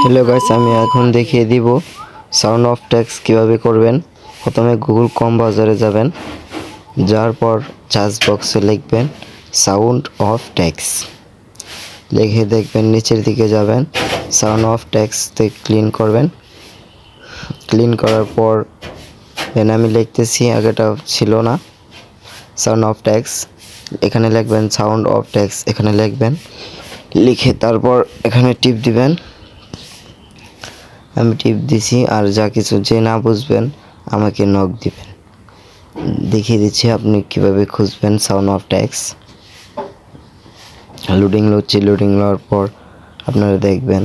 Hello guys, আমি এখন দেখিয়ে দিব সাউন্ড অফ টেক্সট কিভাবে করবেন। প্রথমে গুগল ক্রোম ব্রাউজারে যাবেন, যাওয়ার পর সার্চ বক্সে লিখবেন সাউন্ড অফ টেক্সট, লিখে দেখবেন নিচের দিকে যাবেন, সাউন্ড অফ টেক্সটে ক্লিক করবেন। ক্লিক করার পর দেন আমি লিখতেছি, আগেটা ছিল না সাউন্ড অফ টেক্সট, এখানে লিখবেন সাউন্ড অফ টেক্সট, এখানে লিখবেন, লিখে তারপর এখানে টিপ দিবেন। আমি টিপ দিছি, আর যা কিছু যে না বুঝবেন আমাকে নক দিবেন, দেখিয়ে দিচ্ছি আপনি কিভাবে খুঁজবেন সাউন্ড অফ টেক্সট। লোডিং হচ্ছে, লোডিং হওয়ার পর আপনারা দেখবেন।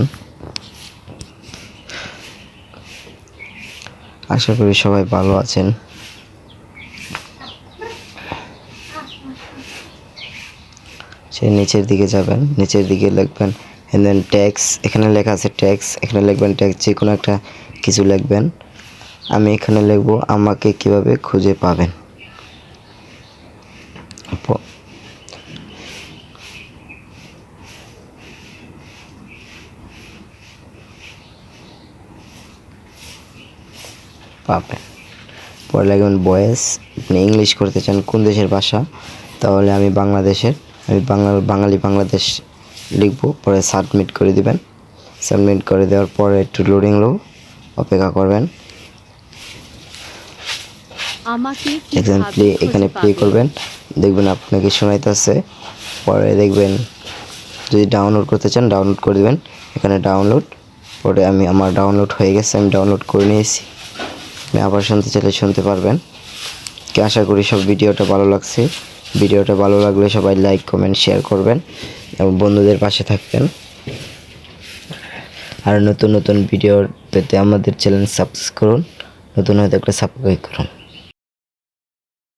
আশা করি সবাই ভালো আছেন। সে নিচের দিকে যাবেন, নিচের দিকে লিখবেন and then টেক্সট, এখানে লেখা আছে টেক্সট, এখানে লিখবেন টেক্সট, যে কোনো একটা কিছু লিখবেন। আমি এখানে লিখব আমাকে কিভাবে খুঁজে পাবেন। পরে লিখবেন বয়েস, আপনি ইংলিশ করতে চান কোন দেশের ভাষা, তাহলে আমি বাংলাদেশের, আমি বাংলাদেশ লিখব। পরে সাবমিট করে দিবেন। সাবমিট করে দেওয়ার পরে একটু লোডিং লো, অপেক্ষা করবেন। এখানে প্লে করবেন, দেখবেন আপনাকে শোনাইতেছে। পরে দেখবেন যদি ডাউনলোড করতে চান ডাউনলোড করে দেবেন, এখানে ডাউনলোড। পরে আমার ডাউনলোড হয়ে গেছে, আমি ডাউনলোড করে নিয়েছি। আপনি আবার শুনতে চাইলে শুনতে পারবেন। আশা করি সব ভিডিওটা ভালো লাগছে। ভিডিওটা ভালো লাগলে সবাই লাইক কমেন্ট শেয়ার করবেন এবং বন্ধুদের পাশে থাকবেন। আর নতুন নতুন ভিডিও পেতে আমাদের চ্যানেল সাবস্ক্রাইব করুন, নতুন হয়তো একটা সাবস্ক্রাইব করুন।